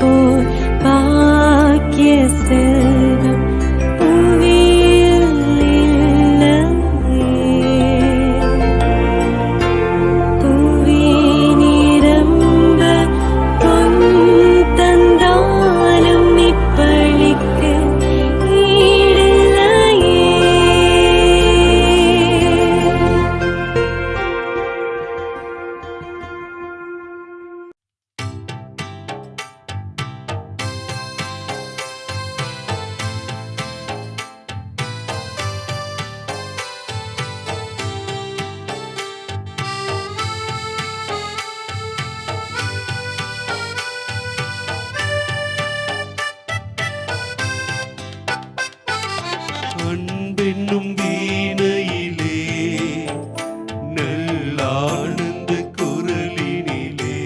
போல் பாக்கிய செல்வம் புவியில் இல்லையே. புவி நிரம்ப பொன் தந்தாலும் இப்பழிக்கு ஈடில்லையே. அன்பென்னும் வீணையிலே நல்லானந்த குரலினிலே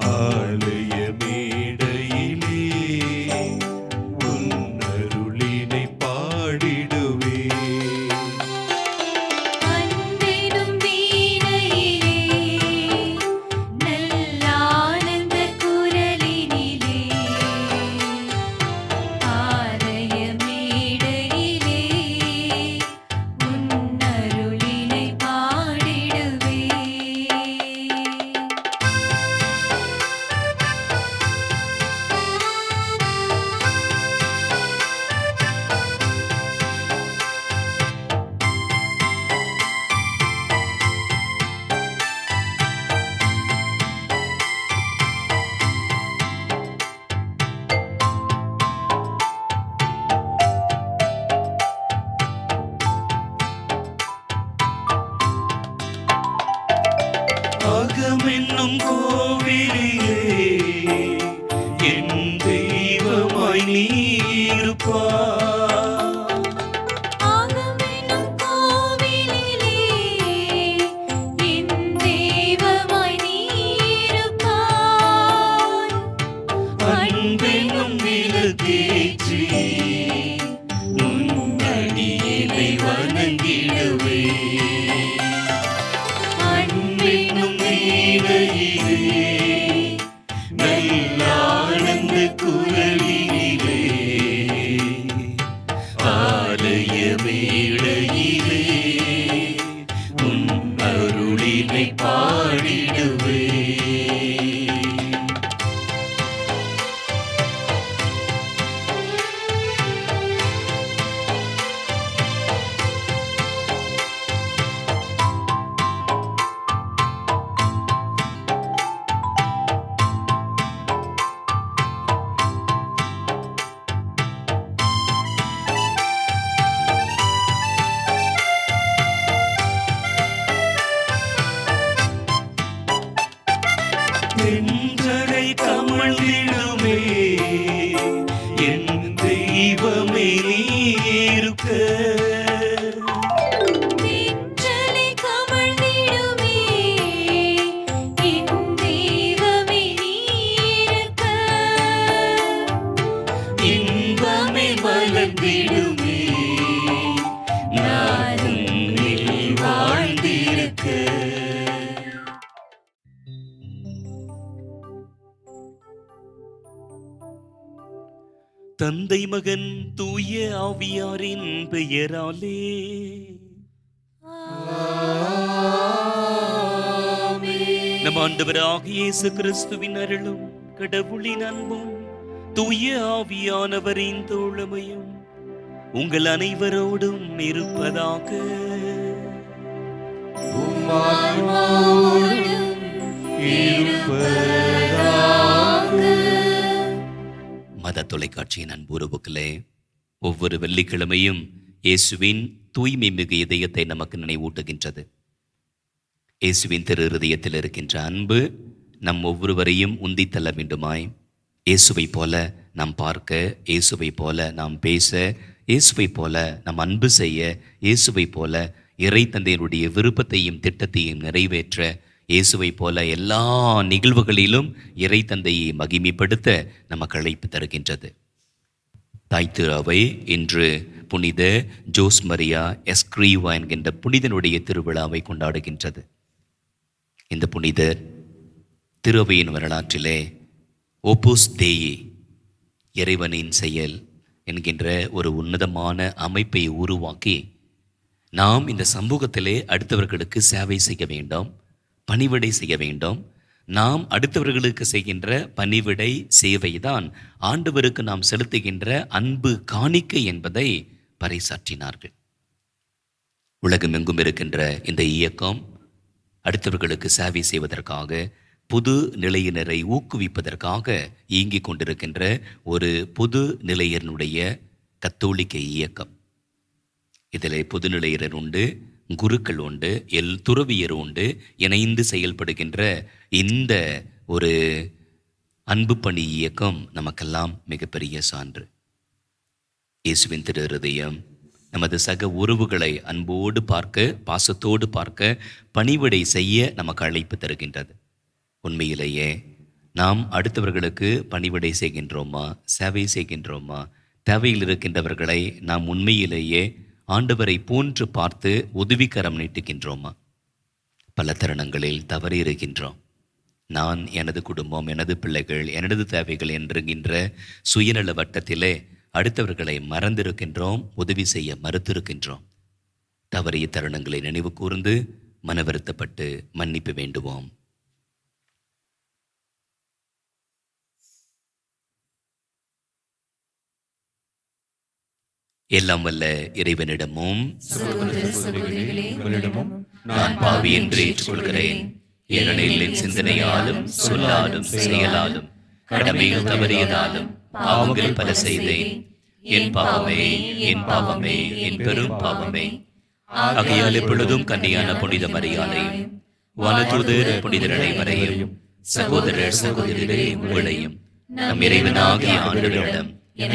ஆலய மேடையிலே உன் அருளினை பாடிடுவே. அன்பெனும் வீணையிலே நல்லானந்த குரலினிலே ஆலய மேடையிலே உன் அருளினை பாடிடுவே. அகமென்னும் கோவிலிலே என் தெய்வமாய் நீ இருப்பாய். ஆகமெனும் கோவிலிலே என் தெய்வமாய் நீ இருப்பாய். அன்பென்னும் விளக்கேற்றி உன் அடியினை வணங்கிடுவே. அன்பென்னும் வீணையிலே நல்லானந்த குரலினிலே ஆலய மேடையிலே உன் அருளினை பாடிடுவே. தென்றலை கமழ்ந்திடுமே என் தெய்வமே நீ இருக்க. தென்றலை கமழ்ந்திடுமே என் தெய்வமே நீ இருக்க. இன்பமே மலர்ந்திடுமே நான் உன்னில் வாழ்ந்திருக்க. தந்தை மகன் தூய ஆவியாரின் பெயராலே நம் ஆண்டவராகிய இயேசு கிறிஸ்துவின் அருளும் கடவுளின் அன்பும் தூய ஆவியானவரின் தோழமையும் உங்கள் அனைவரோடும் இருப்பதாக. மத தொலைக்காட்சியின் அன்பு உறவுகளே, ஒவ்வொரு வெள்ளிக்கிழமையும் இயேசுவின் தூய்மை மிகு இதயத்தை நமக்கு நினைவூட்டுகின்றது. இயேசுவின் திரு இருதயத்தில் இருக்கின்ற அன்பு நம் ஒவ்வொருவரையும் உந்தி தள்ள வேண்டுமாய், இயேசுவை போல நாம் பார்க்க, இயேசுவை போல நாம் பேச, இயேசுவை போல நாம் அன்பு செய்ய, இயேசுவை போல இறை தந்தையினுடைய விருப்பத்தையும் திட்டத்தையும் நிறைவேற்ற, இயேசுவை போல எல்லா நிகழ்வுகளிலும் இறை தந்தையை மகிமைப்படுத்த நமக்கு அழைப்பு தருகின்றது. தாய் திரு அவை இன்று புனித ஜோஸ் மரியா எஸ்கிரீவா என்கின்ற புனிதனுடைய திருவிழாவை கொண்டாடுகின்றது. இந்த புனிதர் திருவையின் வரலாற்றிலே ஓபோஸ் தேயி, இறைவனின் செயல் என்கின்ற ஒரு உன்னதமான அமைப்பை உருவாக்கி, நாம் இந்த சமூகத்திலே அடுத்தவர்களுக்கு சேவை செய்ய வேண்டும், பணிவிடை செய்ய வேண்டும். நாம் அடுத்தவர்களுக்கு செய்கின்ற பணிவிடை சேவைதான் ஆண்டவருக்கு நாம் செலுத்துகின்ற அன்பு காணிக்கை என்பதை பறைசாற்றினார்கள். உலகமெங்கும் இருக்கின்ற இந்த இயக்கம் அடுத்தவர்களுக்கு சேவை செய்வதற்காக, புது நிலையினரை ஊக்குவிப்பதற்காக இயங்கிக் கொண்டிருக்கின்ற ஒரு புது நிலையினுடைய கத்தோலிக்க இயக்கம். இதில் புதுநிலையினர் உண்டு, குருக்கள் உண்டு, துறவியர் உண்டு. இணைந்து செயல்படுகின்ற இந்த ஒரு அன்பு பணி இயக்கம் நமக்கெல்லாம் மிகப்பெரிய சான்று. இயேசுவின் திரு இருதயம் நமது சக உறவுகளை அன்போடு பார்க்க, பாசத்தோடு பார்க்க, பணிவிடை செய்ய நமக்கு அழைப்பு தருகின்றது. உண்மையிலேயே நாம் அடுத்தவர்களுக்கு பணிவிடை செய்கின்றோமா, சேவை செய்கின்றோமா? தேவையில் இருக்கின்றவர்களை நாம் உண்மையிலேயே ஆண்டவரை போன்று பார்த்து உதவிக்கரம் நீட்டுகின்றோமா? பல தருணங்களில் தவறி இருக்கின்றோம். நான், எனது குடும்பம், எனது பிள்ளைகள், எனது தேவைகள் என்கின்ற சுயநல வட்டத்திலே அடுத்தவர்களை மறந்திருக்கின்றோம், உதவி செய்ய மறுத்திருக்கின்றோம். தவறிய தருணங்களை நினைவு கூர்ந்து மனவருத்தப்பட்டு மன்னிப்பு வேண்டுவோம். எல்லாம் வல்ல இறைவனிடமும் நான் பாவி என்று ஏற்றுக்கொள்கிறேன். ஏனெனில் என் சிந்தனையாலும் சொல்லாலும் செயலாலும் கடமையில் தவறியதாலும் பாவங்கள் பல செய்தேன். என் பாவமே, என் பாவமே, என் பெரும் பாவமே. ஆகையால் எப்பொழுதும் கன்னியான புனித மரியாதையும், வானதூதர் புனிதர் அனைவரையும், சகோதரர் சகோதரரே உங்களையும் நம் இறைவனாகிய ஆண்டவரிடம்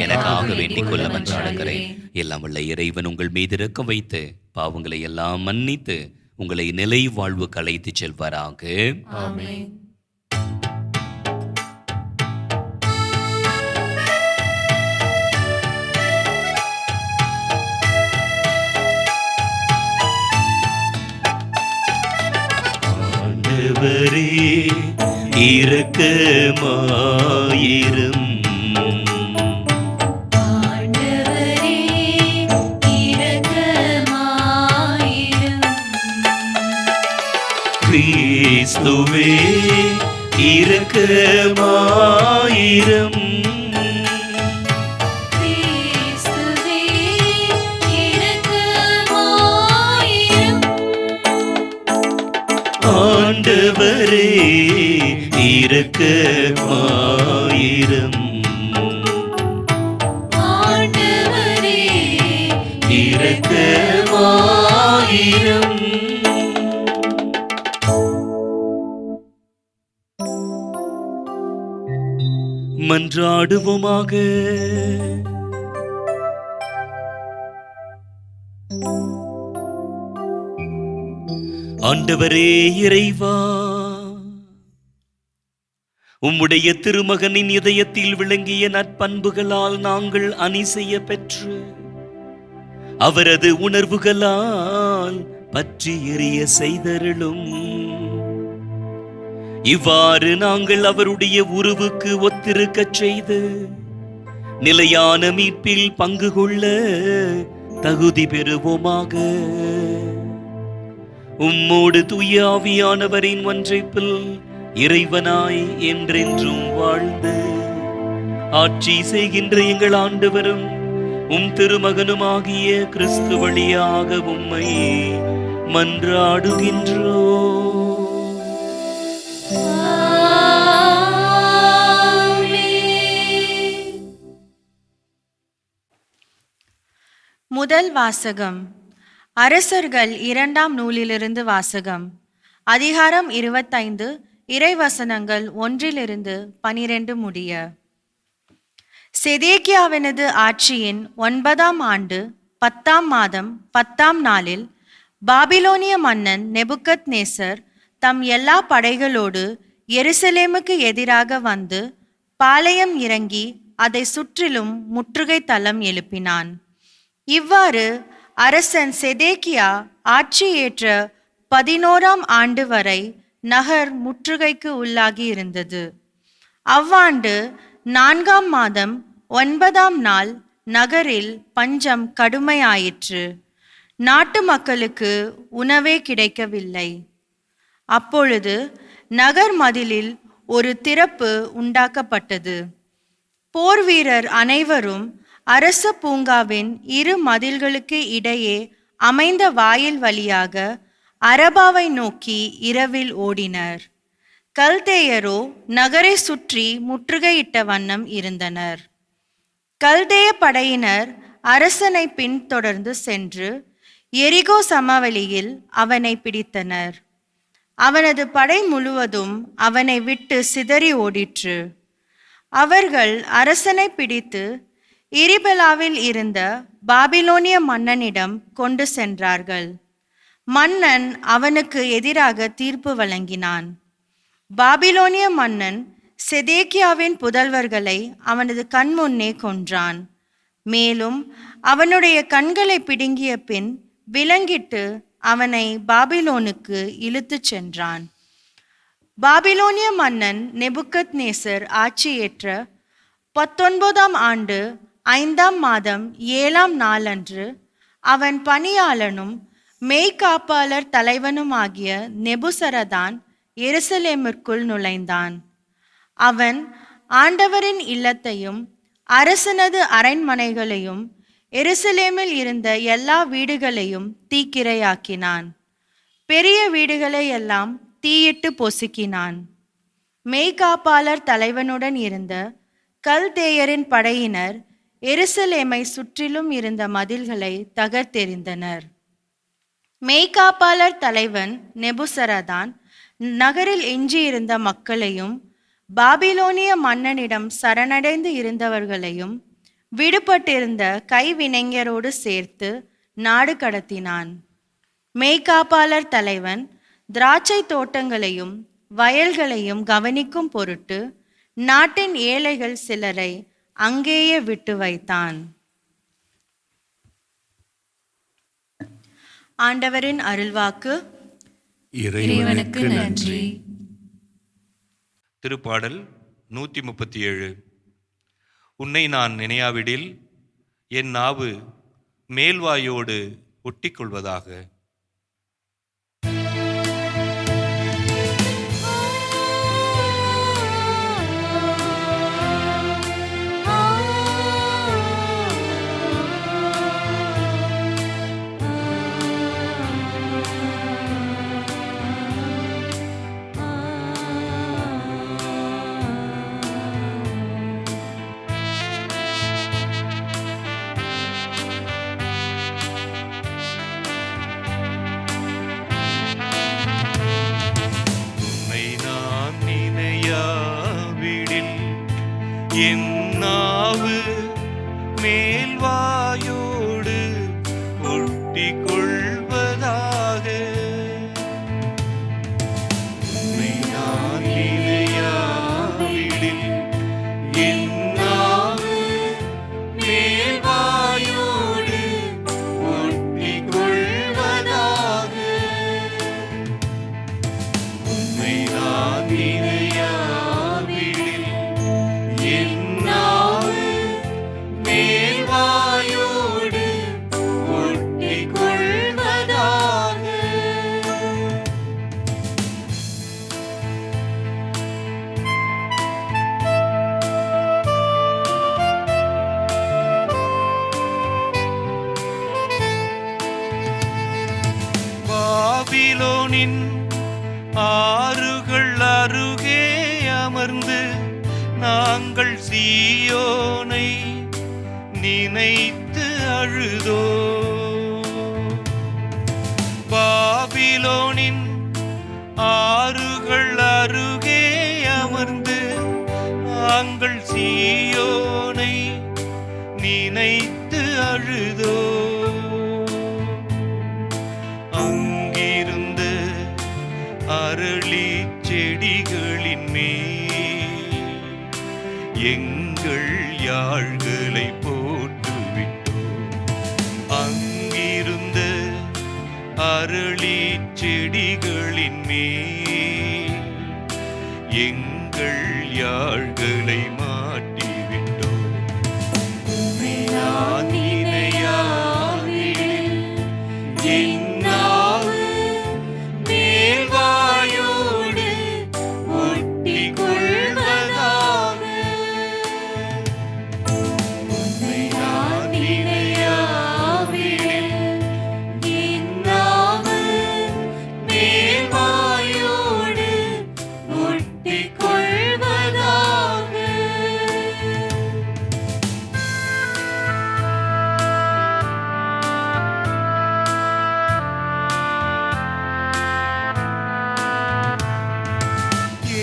எனக்காக வேண்டிக் கொள்ள மன்றாடுகிறேன். எல்லாம் உள்ள இறைவன் உங்கள் மீது இரக்கம் வைத்து பாவங்களை எல்லாம் மன்னித்து உங்களை நிலை வாழ்வுக்கு அழைத்து செல்வாராக. ஆமென். ஆண்டவரே இரக்கமாயிரும். கிறிஸ்துவே இரக்கமாயிரும். கிறிஸ்துவே இரக்கமாயிரும். ஆண்டவரே இரக்கமாயிரும். ஆண்டவரே இரக்கமாயிரும். மன்றாடுவோமாக. ஆண்டவரே இறைவா, உம்முடைய திருமகனின் இதயத்தில் விளங்கிய நற்பண்புகளால் நாங்கள் அணி செய்ய பெற்று அவரது உணர்வுகளால் பற்றி எரிய செய்தருளும். இவ்வாறு நாங்கள் அவருடைய உருவுக்கு ஒத்திருக்கச் செய்து நிலையான மீட்பில் பங்கு கொள்ள தகுதி பெறுவோமாக. உம்மோடு தூய ஆவியானவரின் ஒன்றைப்பில் இறைவனாய் என்றென்றும் வாழ்ந்து ஆட்சி செய்கின்ற எங்கள் ஆண்டவரும் உம் திருமகனுமாகிய கிறிஸ்து வழியாக உம்மை மன்றாடுகின்றோம். முதல் வாசகம். அரசர்கள் 2ஆம் நூலிலிருந்து வாசகம். அதிகாரம் 25, இறைவசனங்கள் 1-12 முடிய. செதேக்கியாவினது ஆட்சியின் 9ஆம் ஆண்டு 10ஆம் மாதம் 10ஆம் நாளில் பாபிலோனிய மன்னன் நெபுக்கத்நேசர் தம் எல்லா படைகளோடு எருசலேமுக்கு எதிராக வந்து பாளையம் இறங்கி அதை சுற்றிலும் முற்றுகை தளம் எழுப்பினான். இவ்வாறு அரசன் செதேக்கியா ஆட்சியேற்ற 11ஆம் ஆண்டு வரை நகர் முற்றுகைக்கு உள்ளாகி இருந்தது. அவ்வாண்டு 4ஆம் மாதம் 9ஆம் நாள் நகரில் பஞ்சம் கடுமையாயிற்று. நாட்டு மக்களுக்கு உணவே கிடைக்கவில்லை. அப்பொழுது நகர் மதிலில் ஒரு திறப்பு உண்டாக்கப்பட்டது. போர் வீரர் அனைவரும் அரச பூங்காவின் 2 மதில்களுக்கு இடையே அமைந்த வாயில் வழியாக அரபாவை நோக்கி இரவில் ஓடினர். கல்தேயரோ நகரை சுற்றி முற்றுகையிட்ட வண்ணம் இருந்தனர். கல்தேய படையினர் அரசனை பின்தொடர்ந்து சென்று எரிகோ சமவெளியில் அவனை பிடித்தனர். அவனது படை முழுவதும் அவனை விட்டு சிதறி ஓடிற்று. அவர்கள் அரசனை பிடித்து இரிபெலாவில் இருந்த பாபிலோனிய மன்னனிடம் கொண்டு சென்றார்கள். மன்னன் அவனுக்கு எதிராக தீர்ப்பு வழங்கினான். பாபிலோனிய மன்னன் செதேக்கியாவின் புதல்வர்களை அவனது கண்முன்னே கொன்றான். மேலும் அவனுடைய கண்களை பிடுங்கிய பின் விலங்கிட்டு அவனை பாபிலோனுக்கு இழுத்துச் சென்றான். பாபிலோனிய மன்னன் நெபுக்கத்நேசர் ஆட்சியேற்ற 19ஆம் ஆண்டு 5ஆம் மாதம் 7ஆம் நாளன்று அவன் பணியாளனும் மெய்காப்பாளர் தலைவனுமாகிய நெபுசரதான் எருசலேமிற்குள் நுழைந்தான். அவன் ஆண்டவரின் இல்லத்தையும் அரசனது அரண்மனைகளையும் எருசலேமில் இருந்த எல்லா வீடுகளையும் தீக்கிரையாக்கினான். பெரிய வீடுகளை எல்லாம் தீயிட்டு பொசுக்கினான். மெய்காப்பாளர் தலைவனுடன் இருந்த கல்தேயரின் படையினர் எருசலேமை சுற்றிலும் இருந்த மதில்களை தகர்த்தெறிந்தனர். மெய்காப்பாளர் தலைவன் நெபுசரதான் நகரில் எஞ்சியிருந்த மக்களையும் பாபிலோனிய மன்னனிடம் சரணடைந்து இருந்தவர்களையும் விடுபட்டிருந்த கைவினைஞரோடு சேர்த்து நாடு கடத்தினான். மெய்காப்பாளர் தலைவன் திராட்சை தோட்டங்களையும் வயல்களையும் கவனிக்கும் பொருட்டு நாட்டின் ஏழைகள் சிலரை அங்கேயே விட்டு வைத்தான். ஆண்டவரின் அருள்வாக்கு. இறைவனுக்கு நன்றி. திருப்பாடல் 137. உன்னை நான் நினையாவிடில் என் நாவு மேல்வாயோடு ஒட்டிக்கொள்வதாக. என் நாவு மேல்வாயோடு ஒட்டிக் கொள்வதாக. உன்னை நான் நினையாவிடில் என் நாவு மேல்வாயோடு ஒட்டிக் கொள்வதாக. உன்னை நான் நினையாவிடில் என் நாவு மேல்வாயோடு ஒட்டிக் கொள்வதாக. பாபிலோனின் ஆறுகள் அருகே அமர்ந்து நாங்கள் சீயோனை நினைத்து அழுதோ. பாபிலோனின் ஆறுகள் அருகே அமர்ந்து நாங்கள் சீயோனை நினைத்து அழுதோ. அங்கிருந்த அரளி செடிகளின் மேல் எங்கள் யாழ்களை போட்டுவிட்டோம். அங்கிருந்த அரளி செடிகளின் மேல் எங்கள் யாழ்களை மாற்றிவிட்டோம். நான் நினையாவிடில் என் நாவு மேல்வாயோடு ஒட்டிக் கொள்வதாக. நான் நினையாவிடில் என் நாவு மேல்வாயோடு ஒட்டிக் கொள்வதாக.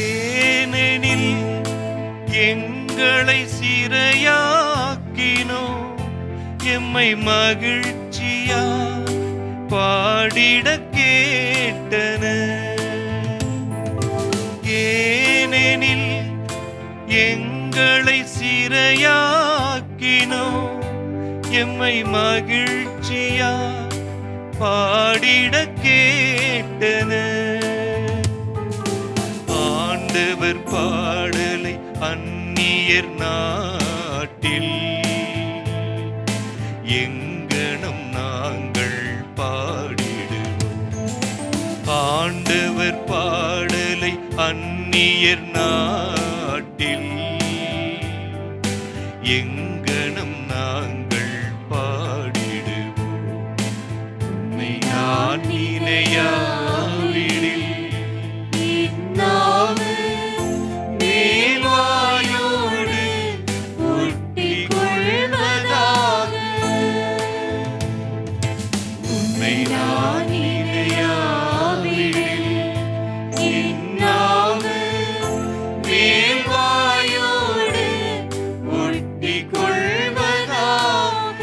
ஏனெனில் எங்களை சிறையாக்கினோ எம்மை மகிழ்ச்சியா பாடிட கேட்டன. ஏனெனில் எங்களை சிறையாக்கினோ எம்மை மகிழ்ச்சியா பாடிட கேட்டன. ஆண்டவர் பாடலை அந்நியர் நாட்டில் எங்கனம் நாங்கள் பாடிடுவோம். ஆண்டவர் பாடலை அந்நியர் நாட்டில் எங்கனம் நாங்கள் பாடிடுவோம். உம்மை நான் நினையாவிடில் நாவு மேல்வாயோடு ஒட்டிக் கொள்வதாக. உம்மை நான் நினையாவிடில் என் நாவு மேல்வாயோடு ஒட்டிக் கொள்வதாக.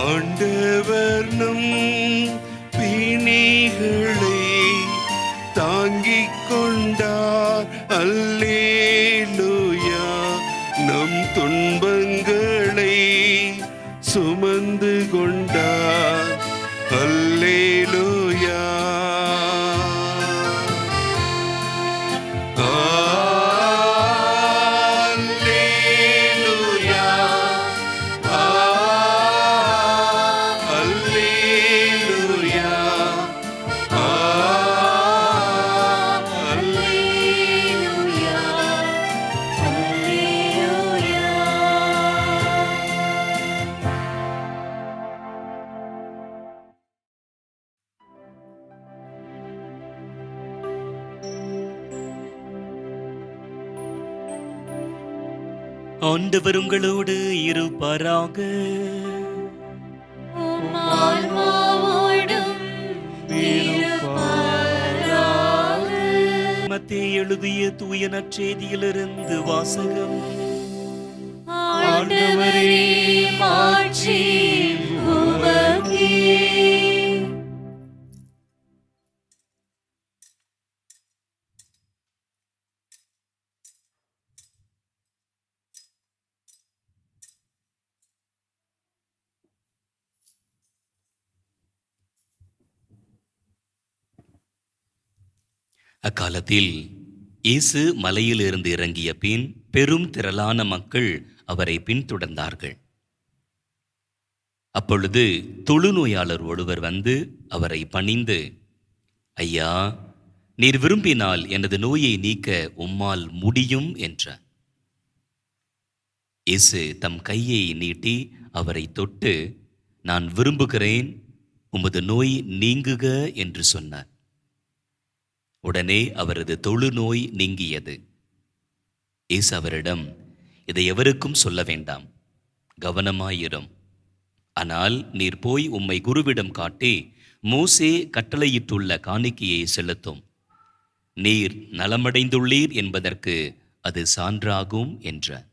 ஆண்டவர் நம் பிணிகளை தாங்கிக் கொண்டார். அல்லேலூயா. நம் துன்பங்களை சுமந்து கொண்டார். அல்லேலூயா. ஆண்டவர் உங்களோடு இருப்பாராக. மத்தேயு எழுதிய தூய நற்செய்தியிலிருந்து வாசகம். ஆண்டவரே மாட்சி உமக்கே. அக்காலத்தில் இயேசு மலையிலிருந்து இறங்கிய பின் பெரும் திரளான மக்கள் அவரை பின்தொடர்ந்தார்கள். அப்பொழுது தொழுநோயாளர் ஒருவர் வந்து அவரை பணிந்து, ஐயா, நீர் விரும்பினால் எனது நோயை நீக்க உம்மால் முடியும் என்றார். இயேசு தம் கையை நீட்டி அவரை தொட்டு, நான் விரும்புகிறேன், உமது நோய் நீங்குக என்று சொன்னார். உடனே அவரது தொழுநோய் நீங்கியது. இயேசு அவரிடம், இதை எவருக்கும் சொல்ல வேண்டாம், கவனமாயிரும். ஆனால் நீர் போய் உம்மை குருவிடம் காட்டி மோசே கட்டளையிட்டுள்ள காணிக்கையை செலுத்தும். நீர் நலமடைந்துள்ளீர் என்பதற்கு அது சான்றாகும் என்றார்.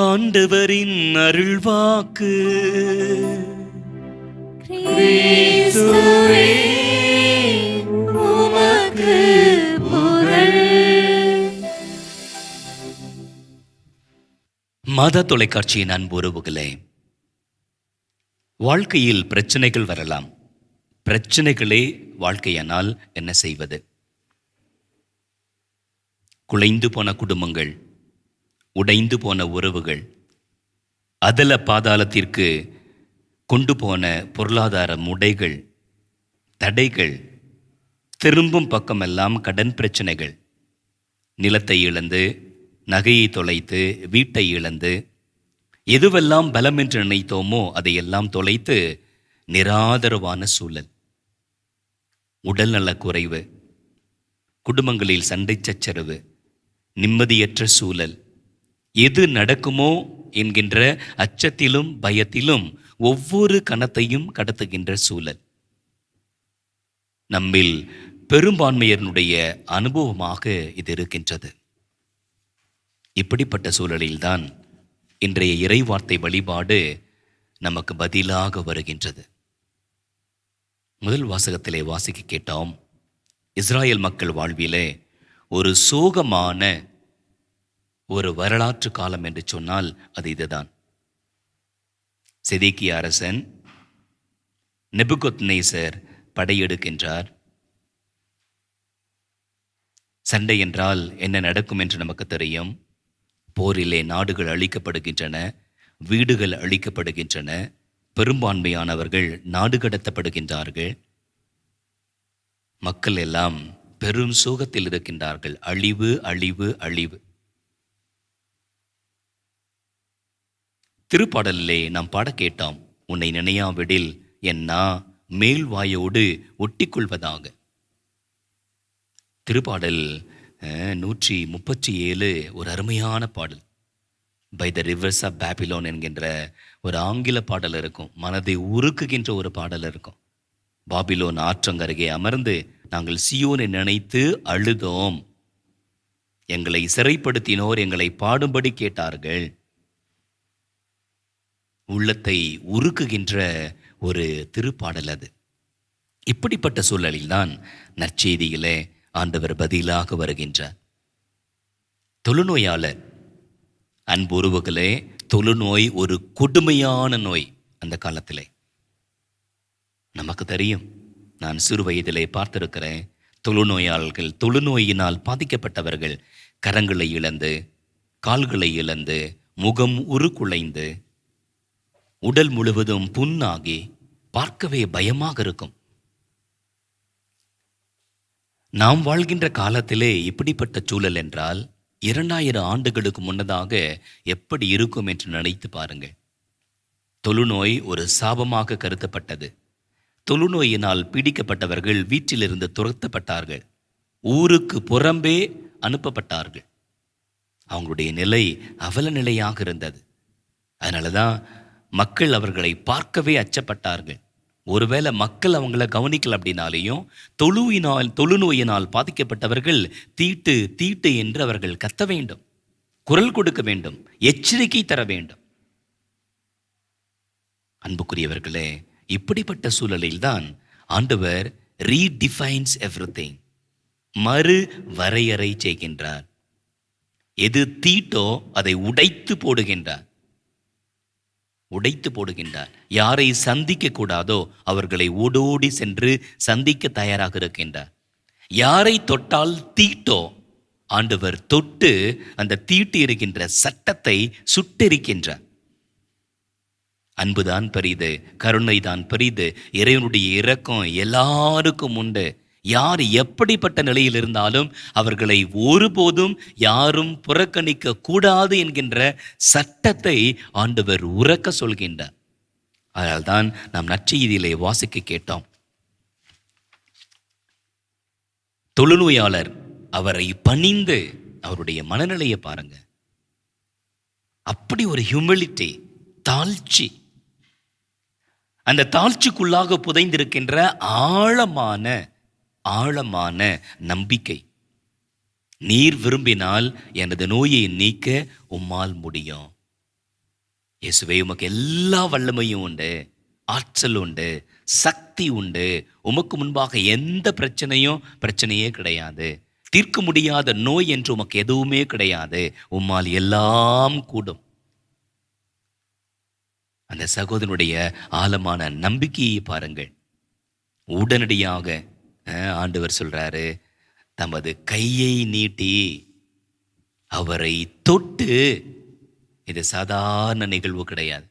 ஆண்டவரின் அருள்வாக்கு. கிறிஸ்துவே, உமக்கு புகழ். மாதா தொலைக்காட்சியின் அன்பு உறவுகளே, வாழ்க்கையில் பிரச்சனைகள் வரலாம். பிரச்சனைகளே வாழ்க்கையானால் என்ன செய்வது? குலைந்து போன குடும்பங்கள், உடைந்து போன உறவுகள், அதல பாதாளத்திற்கு கொண்டு போன பொருளாதார முடைகள், தடைகள், திரும்பும் பக்கமெல்லாம் கடன் பிரச்சனைகள், நிலத்தை இழந்து, நகையை தொலைத்து, வீட்டை இழந்து, எதுவெல்லாம் பலம் என்று நினைத்தோமோ அதையெல்லாம் தொலைத்து நிராதரவான சூழல், உடல்நலக் குறைவு, குடும்பங்களில் சண்டை சச்சரவு, நிம்மதியற்ற சூழல், எது நடக்குமோ என்கின்ற அச்சத்திலும் பயத்திலும் ஒவ்வொரு கணத்தையும் கடத்துகின்ற சூழல் நம்மில் பெரும்பான்மையினுடைய அனுபவமாக இது இருக்கின்றது. இப்படிப்பட்ட சூழலில்தான் இன்றைய இறைவார்த்தை வழிபாடு நமக்கு பதிலாக வருகின்றது. முதல் வாசகத்திலே வாசிக்க கேட்டோம், இஸ்ராயேல் மக்கள் வாழ்விலே ஒரு சோகமான ஒரு வரலாற்று காலம் என்று சொன்னால் அது இதுதான். செதேக்கியா அரசன் நெபுகத்நேசர் படையெடுக்கின்றார். சண்டை என்றால் என்ன நடக்கும் என்று நமக்கு தெரியும். போரிலே நாடுகள் அழிக்கப்படுகின்றன, வீடுகள் அழிக்கப்படுகின்றன, பெரும்பான்மையானவர்கள் நாடு கடத்தப்படுகின்றார்கள். மக்கள் எல்லாம் பெரும் சோகத்தில் இருக்கின்றார்கள். அழிவு, அழிவு, அழிவு. திருப்பாடலிலே நாம் பாட கேட்டோம், உன்னை நினையாவிடில் என் நா மேல் வாயோடு ஒட்டிக்கொள்வதாக. திருப்பாடல் 137 ஒரு அருமையான பாடல். By the rivers of Babylon என்கின்ற ஒரு ஆங்கில பாடல் இருக்கும். மனதை உருக்குகின்ற ஒரு பாடல் இருக்கும். பாபிலோன் ஆற்றங்கருகே அமர்ந்து நாங்கள் சியோனை நினைத்து அழுதோம். எங்களை சிறைப்படுத்தினோர் எங்களை பாடும்படி கேட்டார்கள். உள்ளத்தை உருக்குகின்ற ஒரு திருப்பாடல் அது. இப்படிப்பட்ட சூழலில்தான் நற்செய்தியிலே ஆண்டவர் பதிலாக வருகின்றார். தொழுநோயாளர், அன்புறவுகளே, தொழுநோய் ஒரு கொடுமையான நோய். அந்த காலத்திலே நமக்கு தெரியும், நான் சிறு வயதிலே பார்த்திருக்கிறேன். தொழுநோயாளர்கள், தொழுநோயினால் பாதிக்கப்பட்டவர்கள் கரங்களை இழந்து, கால்களை இழந்து, முகம் உருக்குலைந்து, உடல் முழுவதும் புண்ணாகி பார்க்கவே பயமாக இருக்கும். நாம் வாழ்கின்ற காலத்திலே இப்படிப்பட்ட சூழல் என்றால் 2000 ஆண்டுகளுக்கு முன்னதாக எப்படி இருக்கும் என்று நினைத்து பாருங்கள். தொழுநோய் ஒரு சாபமாக கருதப்பட்டது. தொழுநோயினால் பீடிக்கப்பட்டவர்கள் வீட்டிலிருந்து துரத்தப்பட்டார்கள், ஊருக்கு புறம்பே அனுப்பப்பட்டார்கள். அவங்களுடைய நிலை அவல நிலையாக இருந்தது. அதனாலதான் மக்கள் அவர்களை பார்க்கவே அச்சப்பட்டார்கள். ஒருவேளை மக்கள் அவங்கள கவனிக்கல அப்படின்னாலேயும் தொழுநோயினால் பாதிக்கப்பட்டவர்கள் தீட்டு தீட்டு என்று அவர்கள் கத்த வேண்டும், குரல் கொடுக்க வேண்டும், எச்சரிக்கை தர வேண்டும். அன்புக்குரியவர்களே, இப்படிப்பட்ட சூழலில்தான் ஆண்டவர் ரீடிஃபைன்ஸ் எவ்ரிதிங், மறு வரையறை செய்கின்றார். எது தீட்டோ அதை உடைத்து போடுகின்றார். உடைத்து போடுகின்றார். யாரை சந்திக்க கூடாதோ அவர்களை ஓடோடி சென்று சந்திக்க தயாராக இருக்கின்றார். யாரை தொட்டால் தீட்டோ ஆண்டவர் தொட்டு அந்த தீட்டு இருக்கின்ற சட்டத்தை சுட்டெரிக்கின்றார். அன்புதான் பெரிது, கருணைதான் பெரிது. இறைவனுடைய இரக்கம் எல்லாருக்கும் உண்டு. யார் எப்படிப்பட்ட நிலையில் இருந்தாலும் அவர்களை ஒருபோதும் யாரும் புறக்கணிக்க கூடாது என்கின்ற சட்டத்தை ஆண்டவர் உரக்க சொல்கின்றார். அதனால்தான் நாம் நற்செய்தியிலே வாசிக்க கேட்டோம். தொழுநோயாளர் அவரை பணிந்து அவருடைய மனநிலையை பாருங்க. அப்படி ஒரு ஹியூமிலிட்டி, தாழ்ச்சி, அந்த தாழ்ச்சிக்குள்ளாக புதைந்திருக்கின்ற ஆழமான நம்பிக்கை. நீர் விரும்பினால் எனது நோயை நீக்க உம்மால் முடியும். இயேசுவே, உமக்கு எல்லா வல்லமையும் உண்டு, ஆற்றல் உண்டு, சக்தி உண்டு. உமக்கு முன்பாக எந்த பிரச்சனையே கிடையாது. தீர்க்க முடியாத நோய் என்று உமக்கு எதுவுமே கிடையாது. உம்மால் எல்லாம் கூடும். அந்த சகோதரனுடைய ஆழமான நம்பிக்கையை பாருங்கள். உடனடியாக ஆண்டவர் சொல்றாரு, தமது கையை நீட்டி அவரை தொட்டு. இது சாதாரண நிகழ்வு கிடையாது.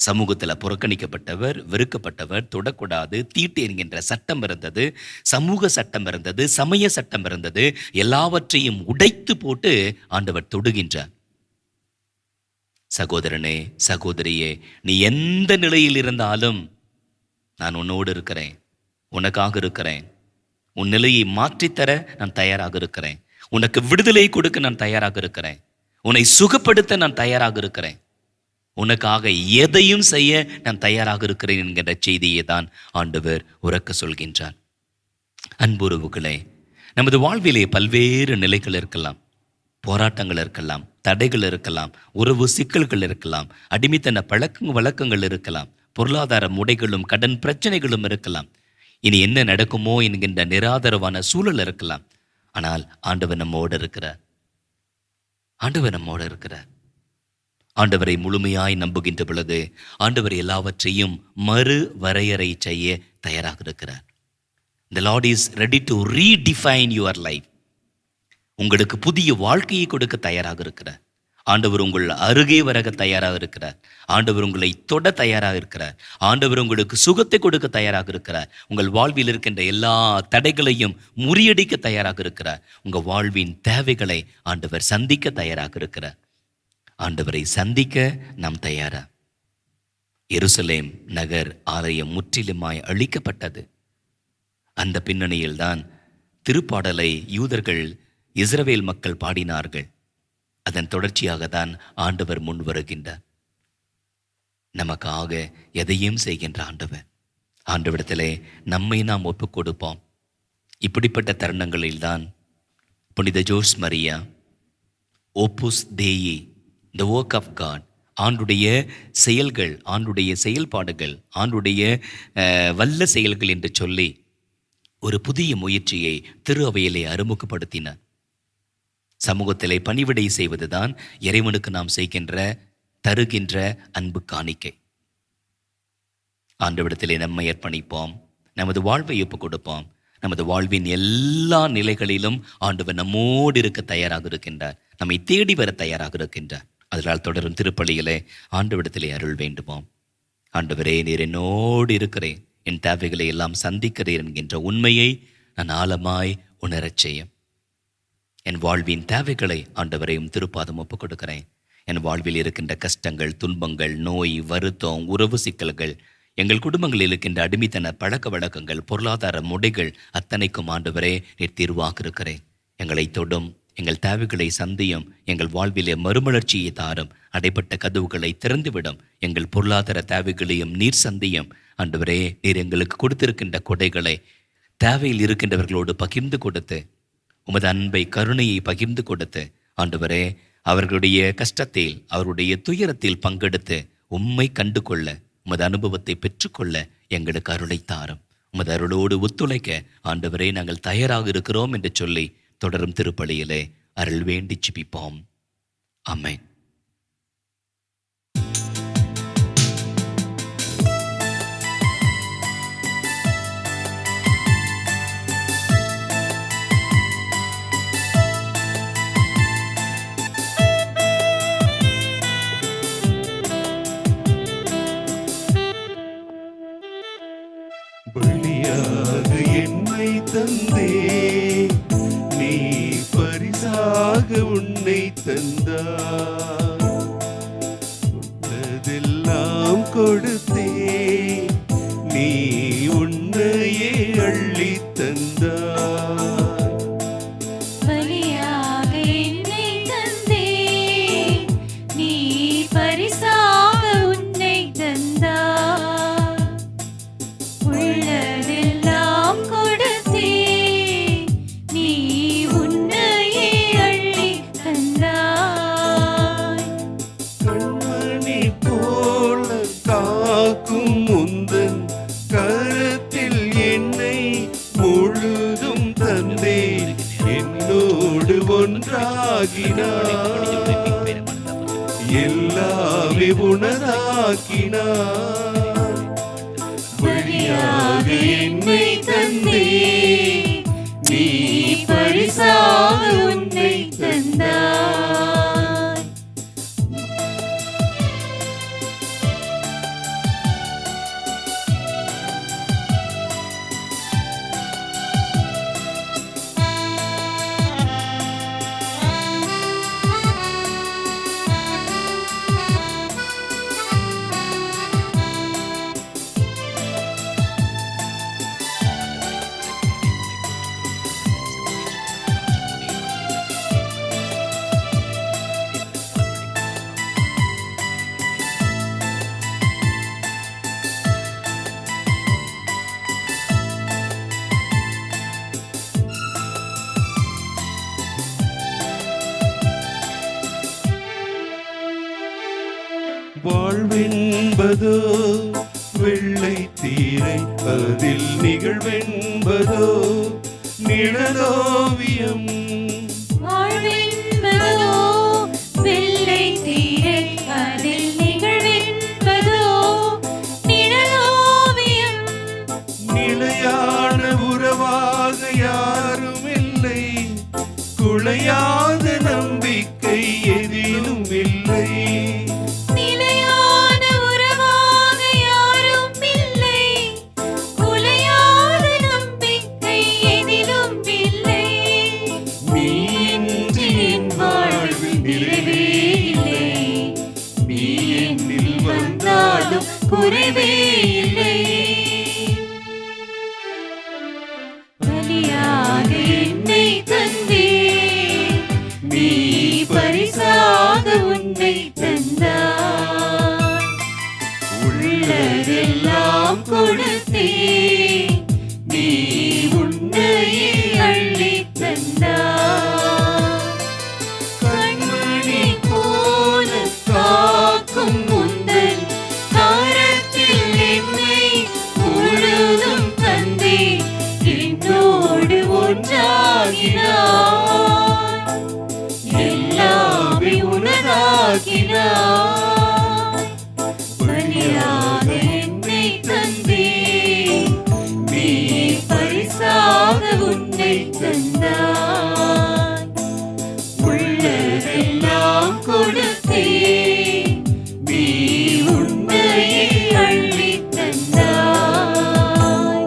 சமூகத்தில் புறக்கணிக்கப்பட்டவர், வெறுக்கப்பட்டவர், தொடக்கூடாது, தீட்டு என்கின்ற சட்டம் இருந்தது, சமூக சட்டம் இருந்தது, சமய சட்டம் இருந்தது. எல்லாவற்றையும் உடைத்து போட்டு ஆண்டவர் தொடுகின்றார். சகோதரனே, சகோதரியே, நீ எந்த நிலையில் இருந்தாலும் நான் உன்னோடு இருக்கிறேன், உனக்காக இருக்கிறேன். உன் நிலையை மாற்றித்தர நான் தயாராக இருக்கிறேன். உனக்கு விடுதலை கொடுக்க நான் தயாராக இருக்கிறேன். உன்னை சுகப்படுத்த நான் தயாராக இருக்கிறேன். உனக்காக எதையும் செய்ய நான் தயாராக இருக்கிறேன் என்கின்ற செய்தியை தான் ஆண்டவர் உரக்க சொல்கின்றார். அன்புறவுகளே, நமது வாழ்விலே பல்வேறு நிலைகள் இருக்கலாம், போராட்டங்கள் இருக்கலாம், தடைகள் இருக்கலாம், உறவு சிக்கல்கள் இருக்கலாம், அடிமைத்தன வழக்கங்கள் இருக்கலாம், பொருளாதார முடைகளும் கடன் பிரச்சனைகளும் இருக்கலாம். இனி என்ன நடக்குமோ என்கின்ற நிராதரவான சூழல் இருக்கலாம். ஆனால் ஆண்டவர் நம்மோடு இருக்கிறார். ஆண்டவரை முழுமையாய் நம்புகின்ற பொழுது ஆண்டவர் எல்லாவற்றையும் மறு வரையறை செய்ய தயாராக இருக்கிறார். The Lord is ready to redefine your life. உங்களுக்கு புதிய வாழ்க்கையை கொடுக்க தயாராக இருக்கிறார். ஆண்டவர் உங்கள் அருகே வர தயாராக இருக்கிறார். ஆண்டவர் உங்களை தொட தயாராக இருக்கிறார். ஆண்டவர் உங்களுக்கு சுகத்தை கொடுக்க தயாராக இருக்கிறார். உங்கள் வாழ்வில் இருக்கின்ற எல்லா தடைகளையும் முறியடிக்க தயாராக இருக்கிறார். உங்கள் வாழ்வின் தேவைகளை ஆண்டவர் சந்திக்க தயாராக இருக்கிறார். ஆண்டவரை சந்திக்க நாம் தயாரா? எருசலேம் நகர் ஆலயம் முற்றிலுமாய் அழிக்கப்பட்டது. அந்த பின்னணியில்தான் திருப்பாடலை யூதர்கள், இஸ்ரவேல் மக்கள் பாடினார்கள். அதன் தொடர்ச்சியாக தான் ஆண்டவர் முன் வருகின்றார். நமக்காக எதையும் செய்கின்ற ஆண்டவரிடத்திலே நம்மை நாம் ஒப்புக் கொடுப்போம். இப்படிப்பட்ட தருணங்களில்தான் புனித Jose Maria Opus Dei, the work of God, ஆண்டுடைய செயல்கள், ஆண்டுடைய செயல்பாடுகள், ஆண்டுடைய வல்ல செயல்கள் என்று சொல்லி ஒரு புதிய முயற்சியை திரு அவையிலே அறிமுகப்படுத்தினார். சமூகத்திலே பணிவிடை செய்வதுதான் இறைவனுக்கு நாம் தருகின்ற அன்பு காணிக்கை. ஆண்டவரிடத்திலே நம்மை அர்ப்பணிப்போம், நமது வாழ்வை ஒப்புக் கொடுப்போம். நமது வாழ்வின் எல்லா நிலைகளிலும் ஆண்டவர் நம்மோடு இருக்க தயாராக இருக்கின்றார். நம்மை தேடி வர தயாராக இருக்கின்றார். அதனால் தொடரும் திருப்பலியிலே ஆண்டவரிடத்திலே அருள் வேண்டுவோம். ஆண்டவரே, நீர் என்னோடு இருக்கிறேன், என் தேவைகளை எல்லாம் சந்திக்கிறேன் என்கின்ற உண்மையை நான் ஆழமாய் உணரச் செய்யும். என் வாழ்வின் தேவைகளை ஆண்டவரையும் திருப்பாதம் ஒப்புக் கொடுக்கிறேன். என் வாழ்வில் இருக்கின்ற கஷ்டங்கள், துன்பங்கள், நோய், வருத்தம், உறவு சிக்கல்கள், எங்கள் குடும்பங்களில் இருக்கின்ற அடிமைத்தன பழக்க வழக்கங்கள், பொருளாதார முடைகள் அத்தனைக்கும் ஆண்டவரே நீர் தீர்வாக இருக்கிறேன். எங்களை தொடும், எங்கள் தேவைகளை சந்தியும், எங்கள் வாழ்விலே மறுமலர்ச்சியை தாரும், அடைப்பட்ட கதவுகளை திறந்துவிடும், எங்கள் பொருளாதார தேவைகளையும் நீர் சந்தியும். ஆண்டவரே, நீர் எங்களுக்கு கொடுத்திருக்கின்ற கொடைகளை தேவையில் இருக்கின்றவர்களோடு பகிர்ந்து கொடுத்து, உமது அன்பை, கருணையை பகிர்ந்து கொடுத்து, ஆண்டவரே, அவர்களுடைய கஷ்டத்தில், அவருடைய துயரத்தில் பங்கெடுத்து உம்மை கண்டு கொள்ள, உமது அனுபவத்தை பெற்றுக்கொள்ள எங்களுக்கு அருளை தாரும். உமது அருளோடு ஒத்துழைக்க ஆண்டவரே நாங்கள் தயாராக இருக்கிறோம் என்று சொல்லி தொடரும் திருப்பலியிலே அருள் வேண்டி ஜெபிப்போம். ஆமென். உன்னை தந்தே, நீ பரிசாக உன்னை தந்தாய். உள்ளதெல்லாம் கொடுத்தே, நீ உன்னையே அள்ளி தந்தாய். பலியாக என்னை தந்தே, நீ பரிசாக உன்னை தந்தாய். உள்ளதெல்லாம் கொடுத்தே, நீ உன்னையே அள்ளி தந்தாய். கண்மணி போல காக்கும் உந்தன் கரத்தில் என்னை முழுதும் தந்தே, என்னோடு ஒன்றாகினாய், எல்லாமே உனதாக்கினாய். பலியாக என்னை தந்தே, நீ பரிசாக உன்னை தந்தாய். வாழ்வென்பதோ வெள்ளை தீரை, அதில் நிகழ்வென்பதோ நிழலோவியம். வாழ்வென்பதோ வெள்ளை தீரை, அதில் நிகழ்வென்பதோ நிழலோவியம். நிலையான உறவாக யாரும் இல்லை, குலையாத நம்பிக்கை எதிலும் இல்லை. நிலையான உறவாக யாரும் இல்லை, குலையாத நம்பிக்கை எதிலும் இல்லை. நீ இன்றி என் வாழ்வில் நிறைவே இல்லை, நீ என்னில் வந்தாலும் குறைவே இல்லை. பலியாக என்னை தந்தே, நீ பரிசாக உன்னை தந்தாய். உள்ளதெல்லாம் கொடுத்தே, நீ உன்னையே அள்ளி தந்தாய். கண்மணி போல காக்கும் உந்தன் கரத்தில் என்னை முழுதும் தந்தே, என்னோடு ஒன்றாகினாய், எல்லாமே உனதாக்கினாய். பலியாக என்னை தந்தே, நீ பரிசாக உன்னை தந்தாய். உள்ளதெல்லாம் கொடுத்தே, நீ உன்னையே அள்ளி தந்தாய்.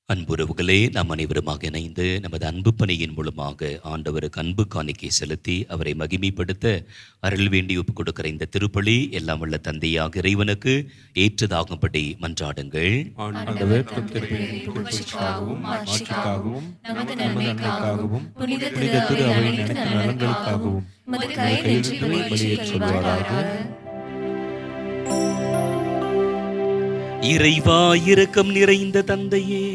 அன்புறவுகளே, நாம் அனைவருமாக இணைந்து நமது அன்பு பணியின் மூலமாக ஆண்டவருக்கு அன்பு காணிக்கை செலுத்தி அவரை மகிமைப்படுத்த அருள் வேண்டி ஒப்புக் கொடுக்கிற இந்த திருப்பலி எல்லாம் உள்ள தந்தையாக இறைவனுக்கு ஏற்றதாகும்படி மன்றாடுங்கள். ஆண்டவர் புகழ்ச்சிக்காகவும் மாட்சிக்காகவும் நமது நன்மைக்காகவும் புனித திரு அவையின் அனைத்து நலன்களுக்காகவும் உமது கையில் பலியேறச் சொல்வாராக. இறைவா, இரக்கம் நிறைந்த தந்தையே,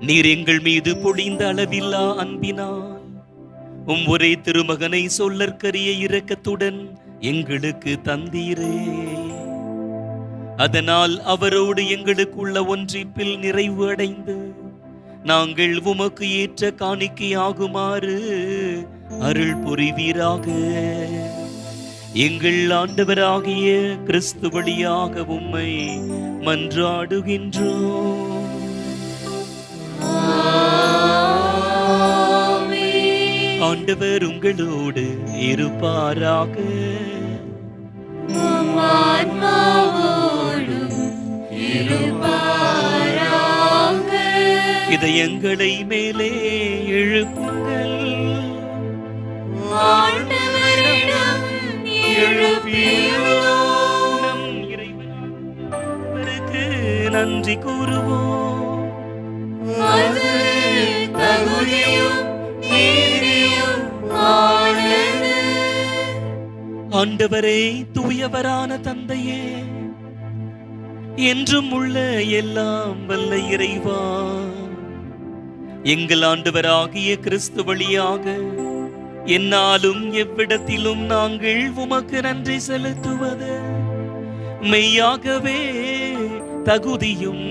நீர் எங்கள் மீது பொழிந்த அளவில்லா அன்பினால் ஒரே திருமகனை சொல்லற்கரிய இரக்கத்துடன் எங்களுக்கு தந்தீரே. அதனால் அவரோடு எங்களுக்குள்ள ஒன்றிப்பில் நிறைவு அடைந்து நாங்கள் உமக்கு ஏற்ற காணிக்கையாகுமாறு அருள் புரிவீராக. எங்கள் ஆண்டவராகிய கிறிஸ்து வழியாக உம்மை மன்றாடுகின்றோம். ஆண்டவர் உங்களோடு இருப்பாராக. உம் ஆன்மாவோடும் இருப்பாராக. இதயங்களை மேலே எழுப்புங்கள். ஆண்டவரிடம் எழுப்பியுள்ளோம். நம் இறைவனுக்கு நன்றி கூறுவோம். அது தகுதியும் நீதியும் ஆனது. ஆண்டவரே, தூயவரான தந்தையே, என்றும் உள்ள எல்லாம் வல்ல இறைவா, எங்கள் ஆண்டவராகிய கிறிஸ்து வழியாக என்னாலும் எவ்விடத்திலும் நாங்கள் உமக்கு நன்றி செலுத்துவது மெய்யாகவே தகுதியும்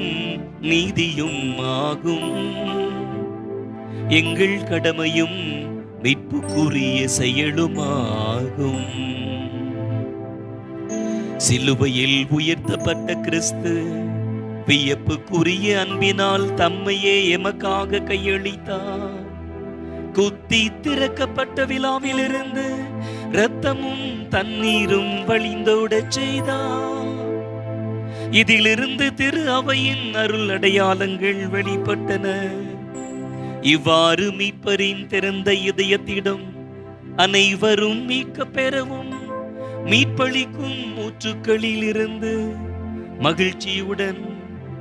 நீதியும் ஆகும். எங்கள் கடமையும் மீட்புக்குரிய செயலுமாகும். சிலுவையில் உயர்த்தப்பட்ட கிறிஸ்து வியப்புக்குரிய அன்பினால் தம்மையே எமக்காக கையளித்தார். குத்தி திறக்கப்பட்ட விழாவிலிருந்து இரத்தமும் தண்ணீரும் வழிந்தோடச் செய்தார். இதிலிருந்து திரு அவையின் அருள் அடையாளங்கள் வெளிப்பட்டன. இவ்வாறு மீட்பரின் திறந்த இதயத்திடம் அனைவரும் மீட்க பெறவும் மீட்பளிக்கும் ஊற்றுக்களில் இருந்து மகிழ்ச்சியுடன்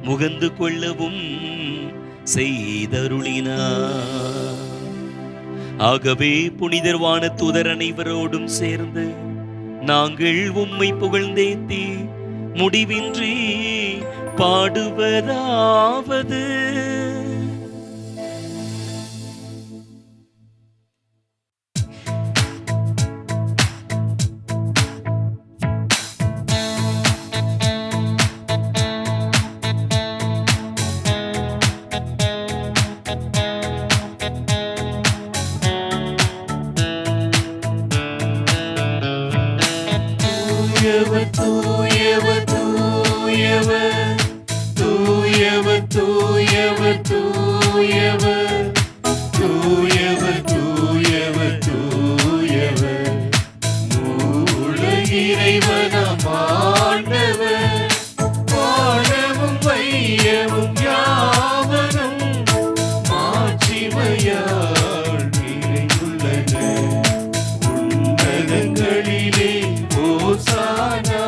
முகந்து கொள்ளவும் செய்தருளினார். ஆகவே புனிதர்வான தூதர் அனைவரோடும் சேர்ந்து நாங்கள் உம்மை புகழ்ந்தேத்தி முடிவின்றி பாடுவதாவது: தூயவர் தூயவர் தூயவர் தூயவர் தூயவர் தூயவர் தூயவர் தூயவர் மூல இறைவனாம் ஆண்டவர் வானமும் வையமும் யாவரும் மாட்சிமையால் நிறைந்துள்ளன. உன்னதங்களிலே ஓசானா,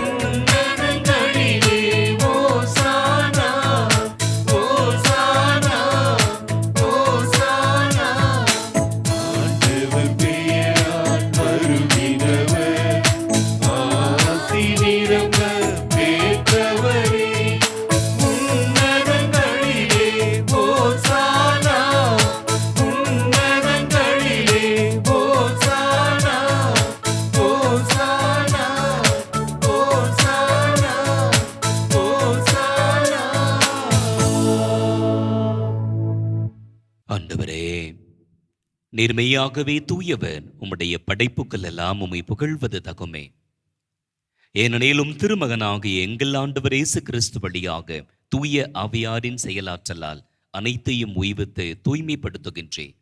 உன்னதங்களிலே ஓசானா, ஓசானா, ஓசானா. ஆண்டவர் பெயரால் வருகிறவர் ஆசி நிரம்ப பெற்றவரே. உன்னதங்களிலே ஓசானா, உன்னதங்களிலே ஓசானா, ஓசானா, ஓசானா, ஓசானா. ஆண்டவரே, நேர்மையாகவே தூயவர். உம்முடைய படைப்புக்கள் எல்லாம் உம்மை புகழ்வது தகுமே. ஏனெனிலும் திருமகனாகிய எங்கள் ஆண்டவர் இயேசு கிறிஸ்து வழியாக தூய ஆவியாரின் செயலாற்றலால் அனைத்தையும் உய்வித்து தூய்மைப்படுத்துகின்றேன்.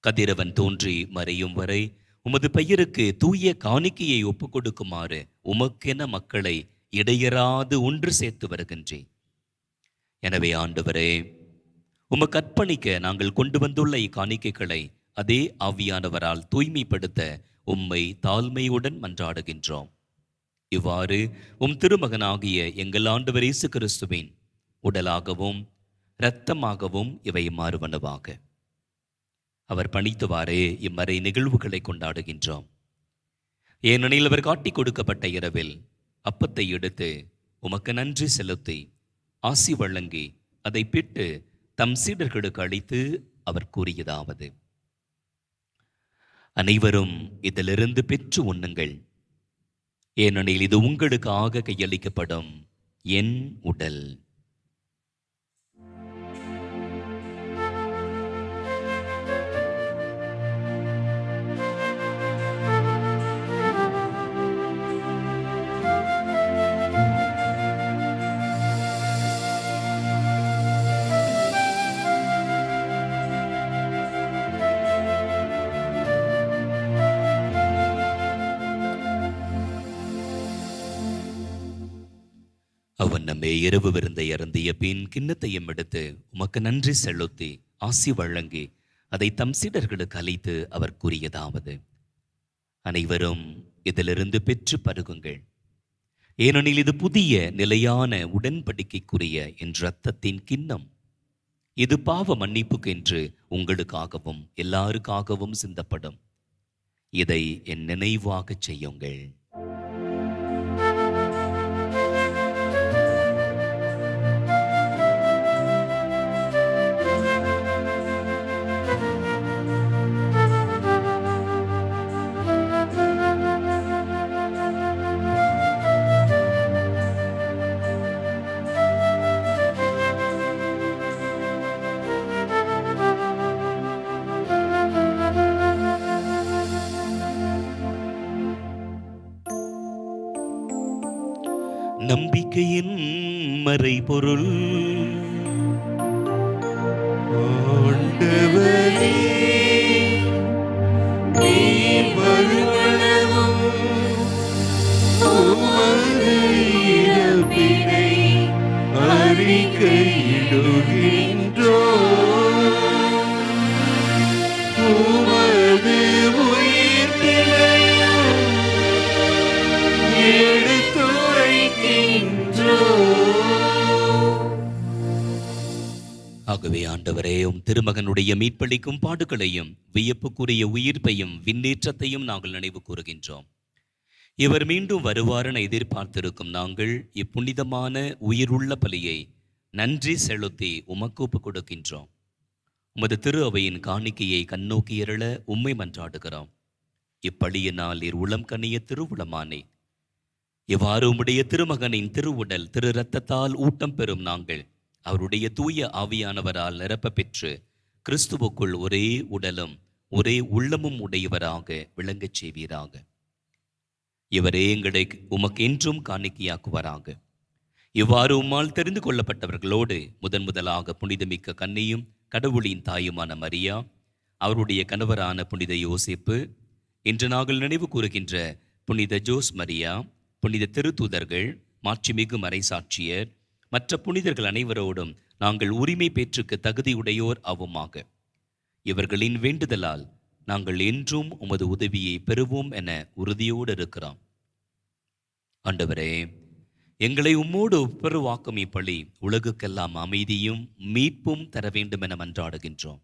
கதிரவன் தோன்றி மறையும் வரை உமது பெயருக்கு தூய காணிக்கையை ஒப்புக் கொடுக்குமாறு உமக்கென மக்களை இடையராது ஒன்று சேர்த்து வருகின்றேன். எனவே ஆண்டவரே, உமக்கு அர்ப்பணிக்க நாங்கள் கொண்டு வந்துள்ள இக்காணிக்கைகளை அதே ஆவியானவரால் தூய்மைப்படுத்த உம்மை தாழ்மையுடன் மன்றாடுகின்றோம். இவ்வாறு உம் திருமகனாகிய எங்கள் ஆண்டவர் இயேசு கிறிஸ்துவின் உடலாகவும் இரத்தமாகவும் இவை மாறுவனவாக. அவர் பணித்தவாறே இம்மறை நிகழ்வுகளை கொண்டாடுகின்றோம். ஏனெனில் அவர் காட்டிக் கொடுக்கப்பட்ட இரவில் அப்பத்தை எடுத்து உமக்கு நன்றி செலுத்தி ஆசி வழங்கி அதை பிட்டு தம் சீடர்களுக்கு அளித்து அவர் கூறியதாவது: அனைவரும் இதிலிருந்து பெற்று உண்ணுங்கள், ஏனெனில் இது உங்களுக்காக கையளிக்கப்படும் என் உடல். அவன் நம்மை இரவு விருந்தை அருந்திய பின் கிண்ணத்தையும் எடுத்து உமக்கு நன்றி செலுத்தி ஆசி வழங்கி அதை தம் சீடர்களுக்கு அளித்து அவர் கூறியதாவது: அனைவரும் இதிலிருந்து பெற்று பருகுங்கள். ஏனெனில் இது புதிய நிலையான உடன்படிக்கைக்குரிய என் இரத்தத்தின் கிண்ணம். இது பாவ மன்னிப்புக்கு என்று உங்களுக்காகவும் எல்லாருக்காகவும் சிந்தப்படும். இதை என் நினைவாகச் செய்யுங்கள். நம்பிக்கையின் மறைபொருள். ஆண்டவரே, நீர் வருமளவும் உமது இறப்பினை அறிக்கையிடுகின்றோம். உமது உயிர்ப்பினையும் ஆகவே ஆண்டவரே, திருமகனுடைய மீட்பளிக்கும் பாடுகளையும் வியப்புக்குரிய உயிர்ப்பையும் விண்ணேற்றத்தையும் நாங்கள் நினைவு கூறுகின்றோம். இவர் மீண்டும் வருவாரென எதிர்பார்த்திருக்கும் நாங்கள் இப்புனிதமான உயிருள்ள பலியை நன்றி செலுத்தி உமக்கு ஒப்புக் கொடுக்கின்றோம். உமது திரு அவையின் காணிக்கையை கண்ணோக்கி எழ உம்மை மன்றாடுகிறோம். இப்பலியினால் நீர் உளம் கனிய திருவுளமானே. இவ்வாறு உம்முடைய திருமகனின் திருவுடல் திரு இரத்தத்தால் ஊட்டம் பெறும் நாங்கள் அவருடைய தூய ஆவியானவரால் நிரப்ப பெற்று கிறிஸ்துவுக்குள் ஒரே உடலும் ஒரே உள்ளமும் உடையவராக விளங்கச் செய்வீராக. இவரே எங்களை உமக்கு என்றும் காணிக்கையாக்குவாராக. இவ்வாறு உம்மால் தெரிந்து கொள்ளப்பட்டவர்களோடு முதலாக புனிதமிக்க கன்னியும் கடவுளின் தாயுமான மரியா, அவருடைய கணவரான புனித யோசேப்பு, இன்று நாங்கள் நினைவு கூறுகின்ற புனித ஜோஸ் மரியா, புனித திருத்தூதர்கள், மாட்சிமிகு மறைசாட்சியர், மற்ற புனிதர்கள் அனைவரோடும் நாங்கள் உரிமை பேற்றுக்கு தகுதியுடையோர் ஆவோமாக. இவர்களின் வேண்டுதலால் நாங்கள் என்றும் உமது உதவியை பெறுவோம் என உறுதியோடு இருக்கிறோம். ஆண்டவரே, எங்களை உம்மோடு ஒப்புரவாக்கும் இப்பலி உலகுக்கெல்லாம் அமைதியும் மீட்பும் தர வேண்டும் என மன்றாடுகின்றோம்.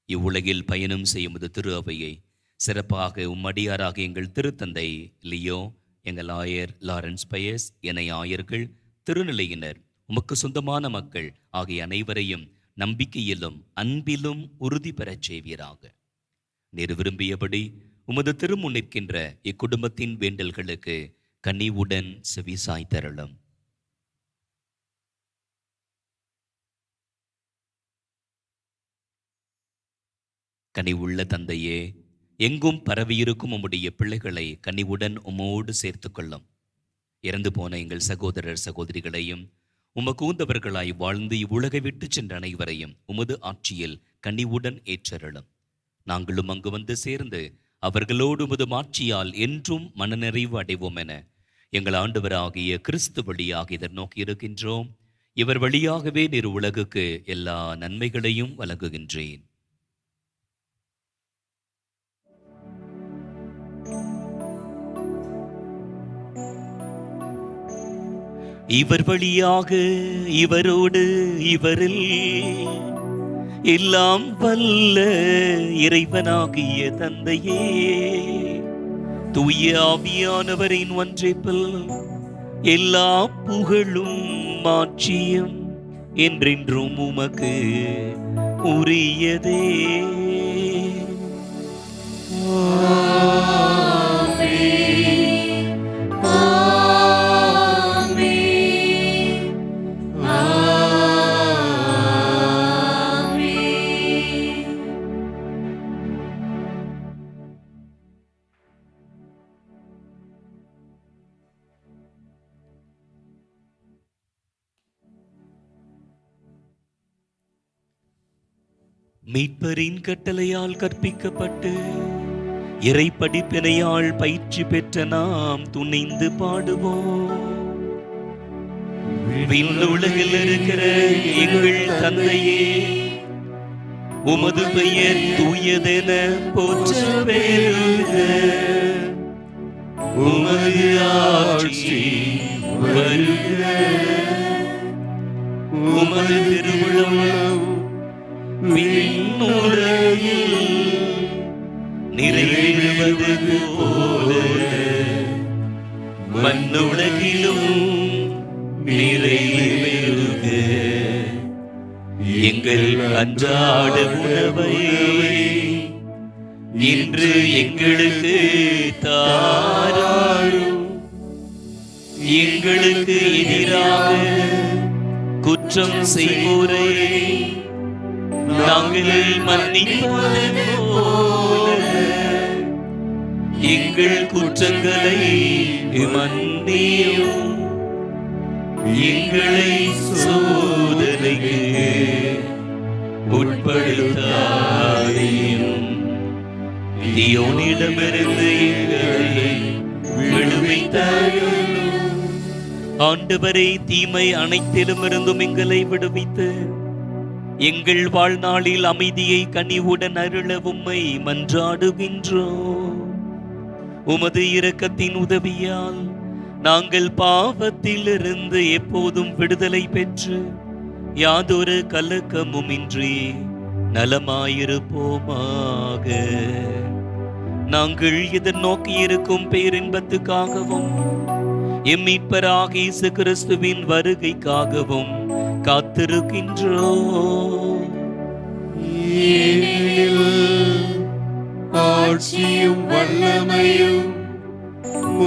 இவ்வுலகில் பயணம் செய்யும் திரு அவையை சிறப்பாக உம்மடியாராக எங்கள் திருத்தந்தை லியோ, எங்கள் ஆயர் லாரன்ஸ் பயஸ், என ஆயர்கள், திருநிலையினர், உமக்கு சொந்தமான மக்கள் ஆகிய அனைவரையும் நம்பிக்கையிலும் அன்பிலும் உறுதி பெறச் செய்வீராக. நீர் விரும்பியபடி உமது திருமுன் நிற்கின்ற இக்குடும்பத்தின் வேண்டல்களுக்கு கனிவுடன் செவிசாய் தரலும். கனிவுள்ள தந்தையே, எங்கும் பரவியிருக்கும் உம்முடைய பிள்ளைகளை கனிவுடன் உம்மோடு சேர்த்து கொள்ளும். இறந்து போன எங்கள் சகோதரர் சகோதரிகளையும் உமக்கு ஊந்தவர்களாய் வாழ்ந்து இவ்வுலகை விட்டு சென்ற அனைவரையும் உமது ஆட்சியில் கனிவுடன் ஏற்றருளும். நாங்களும் அங்கு வந்து சேர்ந்து அவர்களோடு உமது ஆட்சியால் என்றும் மனநிறைவு அடைவோம் என எங்கள் ஆண்டவராகிய கிறிஸ்து வழியாக இதர் நோக்கி இருக்கின்றோம். இவர் வழியாகவே நீர் உலகுக்கு எல்லா நன்மைகளையும் வழங்குகின்றேன். இவர் வழியாக இவரோடு இவரில் எல்லாம் வல்ல இறைவனாகிய தந்தையே, தூய ஆவியானவரின் ஒன்றைப்பில் எல்லா புகழும் மாட்சியும் என்றென்றும் உமக்கு உரியதே. மீட்பரின் கட்டளையால் கற்பிக்கப்பட்டு இறை படிப்பினையால் பயிற்சி பெற்ற நாம் துணிந்து பாடுவோம். விண்ணுலகில் இருக்கிற எங்கள் தந்தையே, உமது பெயர் தூயதென போற்ற பெறுக. உமது ஆட்சி வருக. உமது திருவுளம் விண்ணுலகில் நிறைவேறுவது போல மண்ணுலகிலும் நிறைவேறுக. எங்கள் அன்றாட உணவை இன்று எங்களுக்கு தாரும். எங்களுக்கு எதிராக குற்றம் செய்வோரை நாங்கள் மன்னிப்பது போல எங்கள் குற்றங்களை மன்னியும். எங்களை சோதனைக்கு உட்படுத்தாதேயும், தீயோனிடமிருந்து எங்களை விடுவித்தாயும். ஆண்டவரே, தீமை அனைத்திலுமிருந்தும் எங்களை விடுவித்து எங்கள் வாழ்நாளில் அமைதியை கனிவுடன் அருள உம்மை மன்றாடுகின்றோம். உமது இரக்கத்தின் உதவியால் நாங்கள் பாவத்திலிருந்து எப்போதும் விடுதலை பெற்று யாதொரு கலக்கமுமின்றி நலமாயிருப்போமாக. நாங்கள் எதிர்நோக்கி இருக்கும் பேரின்பத்துக்காகவும் எம் மீட்பராகிய இயேசு கிறிஸ்துவின் வருகைக்காகவும் காத்திருக்கின்றோம். ஆட்சியும் வல்லமையும்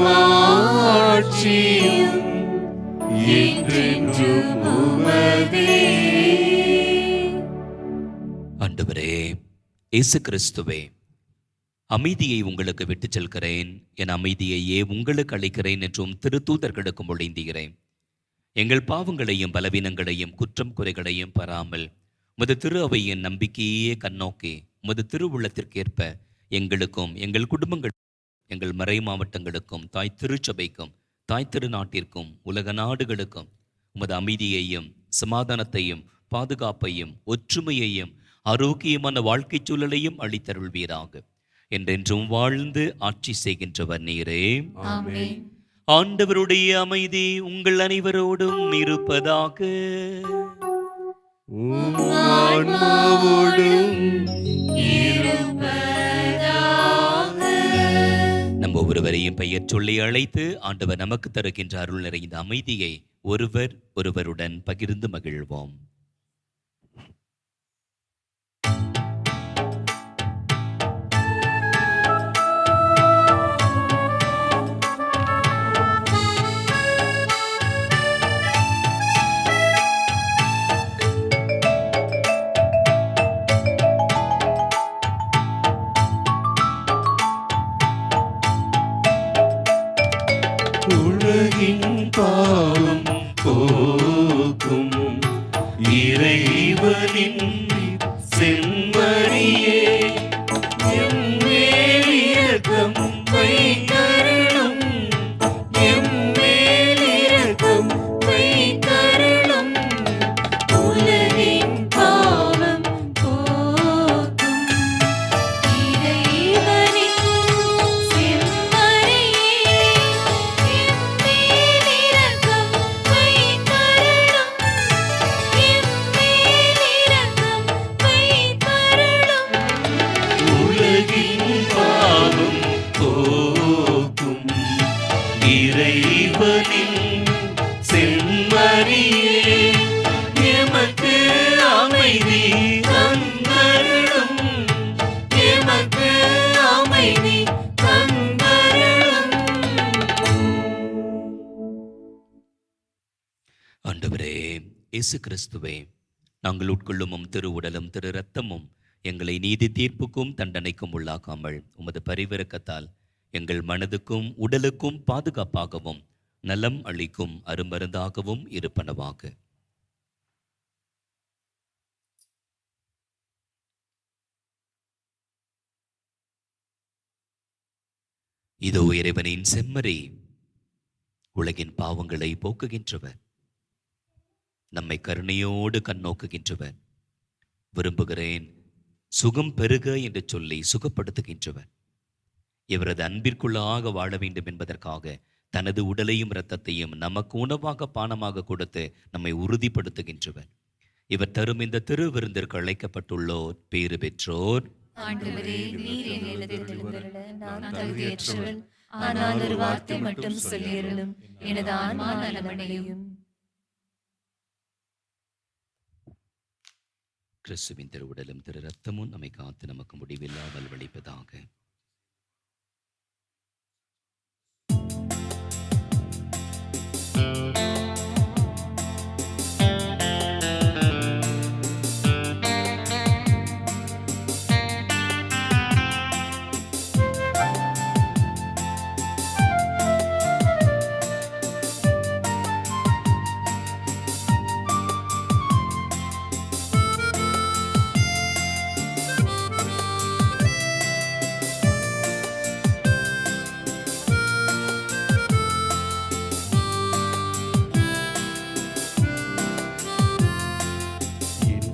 மாட்சியும் என்றென்றும் உமதே. ஆண்டவரே இயேசு கிறிஸ்துவே, அமைதியை உங்களுக்கு விட்டுச் செல்கிறேன், என் அமைதியையே உங்களுக்கு அளிக்கிறேன் என்றும் திருத்தூதர்களுக்கு மொழிந்தீகிறேன். எங்கள் பாவங்களையும் பலவீனங்களையும் குற்றம் குறைகளையும் பாராமல் உமது திரு அவையின் நம்பிக்கையே கண்ணோக்கி உமது திருவுள்ளத்திற்கேற்ப எங்களுக்கும் எங்கள் குடும்பங்கள் எங்கள் மறை மாவட்டங்களுக்கும் தாய் திருச்சபைக்கும் தாய் திருநாட்டிற்கும் உலக நாடுகளுக்கும் உமது அமைதியையும் சமாதானத்தையும் பாதுகாப்பையும் ஒற்றுமையையும் ஆரோக்கியமான வாழ்க்கை சூழலையும் அளித்தருள்வீராக. என்றென்றும் வாழ்ந்து ஆட்சி செய்கின்றவர் நீரே. ஆமென். ஆண்டவருடைய அமைதி உங்கள் அனைவரோடும் இருப்பதாக. உம் ஆன்மாவோடும் நம் ஒவ்வொருவரையும் பெயர் சொல்லி அழைத்து ஆண்டவர் நமக்கு தருகின்ற அருள் நிறைந்த அமைதியை ஒருவர் ஒருவருடன் பகிர்ந்து மகிழ்வோம். உலகின் பாவம் போக்கும் இறைவனின் செம்மறியே, எம்மேல் இரக்கம் வைத்தருளும், எம்மேல் இரக்கம் வைத்தருளும். உலகின் பாவம் போக்கும் இறைவனின் செம்மறியே, எம்மேல் இரக்கம் வைத்தருளும், எம்மேல் இரக்கம் வைத்தருளும். உலகின் பாவம் போக்கும் இறைவனின் செம்மறியே, எமக்கு அமைதி தந்தருளும், எமக்கு அமைதி தந்தருளும். ஆண்டவரே இயேசு கிறிஸ்துவே, நாங்கள் உட்கொள்ளும் திரு உடலும் திரு இரத்தமும் எங்களை நீதி தீர்ப்புக்கும் தண்டனைக்கும் உள்ளாக்காமல் உமது பரிவிரக்கத்தால் எங்கள் மனதுக்கும் உடலுக்கும் பாதுகாப்பாகவும் நலம் அளிக்கும் அருமருந்தாகவும் இருப்பனவாக. இதோ இறைவனின் செம்மறி, உலகின் பாவங்களை போக்குகின்றவர். நம்மை கருணையோடு கண்ணோக்குகின்றவர். விரும்புகிறேன் சுகம் பெருக என்று சொல்லி சுகப்படுத்துகின்றவர். இவரது அன்பிற்குள்ளாக வாழ வேண்டும் என்பதற்காக தனது உடலையும் இரத்தத்தையும் நமக்கு உணவாக பானமாக கொடுத்து நம்மை உறுதிப்படுத்துகின்றவர். இவர் தரும் இந்த திருவிருந்திற்கு அழைக்கப்பட்டுள்ளோர் பேறு பெற்றோர். ஆண்டவரே, நீர் என் இல்லத்தில் எழுந்தருள நான் தகுதியற்றவள். ஆனால் ஒரு வார்த்தை மட்டும் சொல்லியருளும், எனது ஆன்மா நலமடையும். கிறிஸ்துவின் திருவுடலும் திரு ரத்தமும் நம்மை காத்து நமக்கு முடிவில்லாமல் வழிப்பதாக.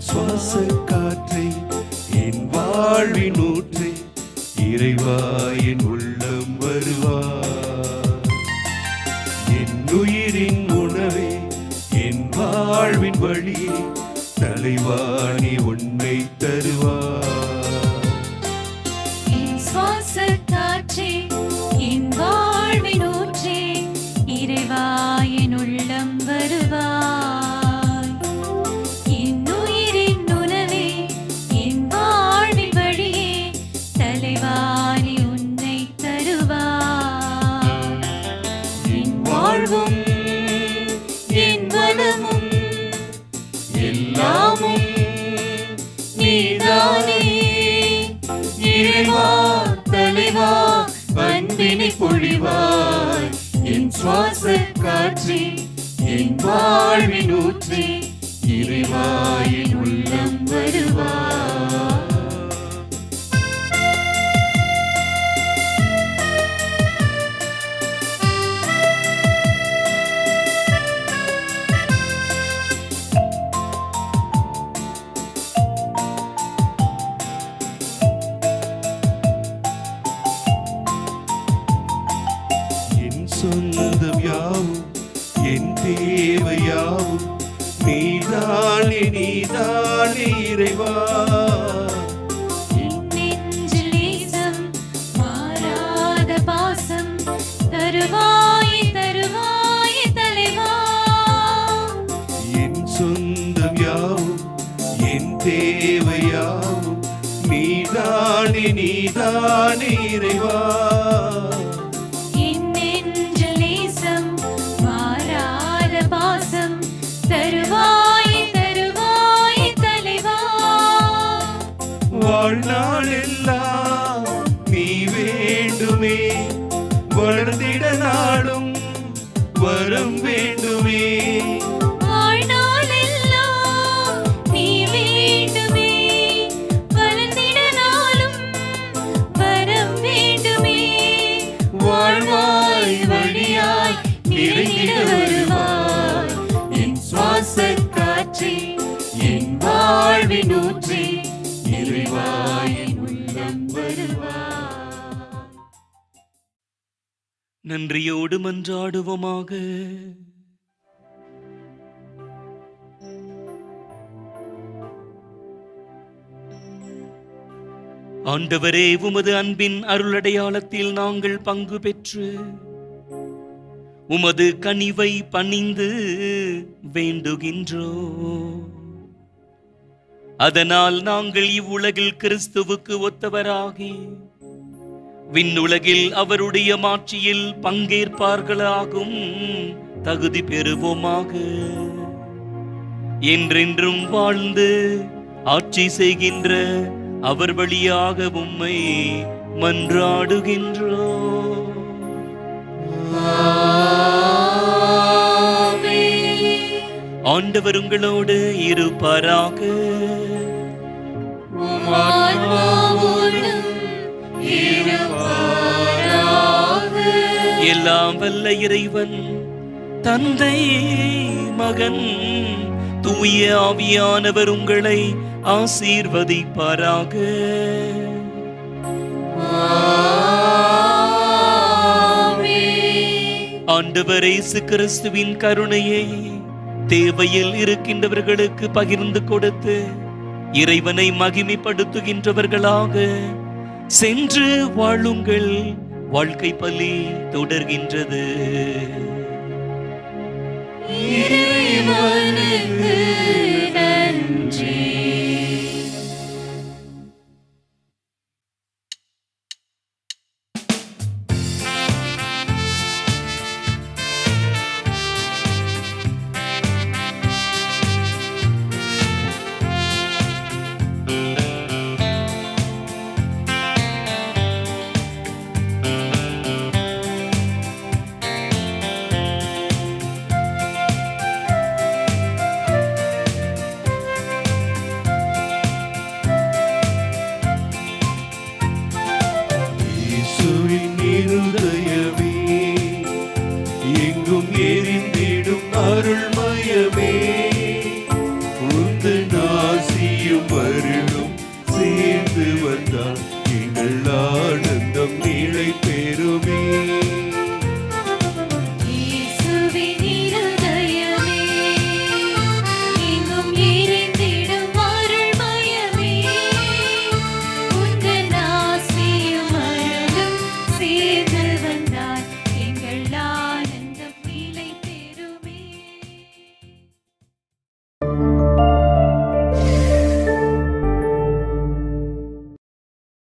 சுவாச காற்றை என் வாழ்வின் ஊற்றை இறைவா என் உள்ளம் வருவார். என் உயிரின் உணவே என் வாழ்வின் வழியே தலைவாணி உன்னை தருவார். என் சுவாச காற்றே, என் வாழ்வின் ஊற்றே, இறைவா என் உள்ளம் வருவாய். என் உயிரின் உணவே, என் வாழ்வின் வழியே தலைவாணி உன்னை தருவாய். என் வாழ்வும் என் வளமும் எல்லாமும் நீதானே. இறைவா தலைவா அன்பினை பொழிவாய். என் சுவாச காற்றே, என் வாழ்வின் ஊற்றே, இறைவா என் உள்ளம் வருவாய். என் சொந்தம் யாவும் என் தேவை யாவும் நீதானே நீதானே இறைவா. என் நெஞ்சில் நேசம், மாறாத பாசம் தருவாய் தருவாய் தலைவா. என் சொந்தம் யாவும் என் தேவை யாவும் நீதானே நீதானே இறைவா. என் நெஞ்சில் நேசம், மாறாத பாசம் தருவாய் தருவாய் தலைவா. வாழ்நாள் எல்லாம் நீ வேண்டுமே, வளர்ந்திட நாடும் வரம் வேண்டுமே. வாழ்நாளெல்லாம் நீ வேண்டுமே, வளர்ந்திட நாளும் வரம் வேண்டுமே. வாழ்வாய் வழியாய் நிறைந்திட வருவாய். என் சுவாச காற்றே, என் வாழ்வின் ஊற்றே, இறைவா என் உள்ளம் வருவாய். நன்றியோடு மன்றாடுவோமாக. ஆண்டவரே, உமது அன்பின் அருளடையாளத்தில் நாங்கள் பங்கு பெற்று உமது கனிவை பணிந்து வேண்டுகின்றோம். அதனால் நாங்கள் இவ்வுலகில் கிறிஸ்துவுக்கு ஒத்தவராகி விண்ணுலகில் அவருடைய மாட்சியில் பங்கேற்பார்களாகும் தகுதி பெறுவோமாக. என்றென்றும் வாழ்ந்து ஆட்சி செய்கின்ற அவர் வழியாக உம்மை மன்றாடுகின்றோம். ஆண்டவர் உங்களோடு இருப்பாராக. எல்லாம் வல்ல இறைவன் தந்தை, மகன், தூய ஆவியானவர் உங்களை ஆசீர்வதிப்பாராக. ஆண்டவர் இயேசு கிறிஸ்துவின் கருணையை தேவையில் இருக்கின்றவர்களுக்கு பகிர்ந்து கொடுத்து இறைவனை மகிமைப்படுத்துகின்றவர்களாக சென்று வாழுங்கள். வாழ்க்கை பலி தொடர்கின்றது. இறைவனுக்கு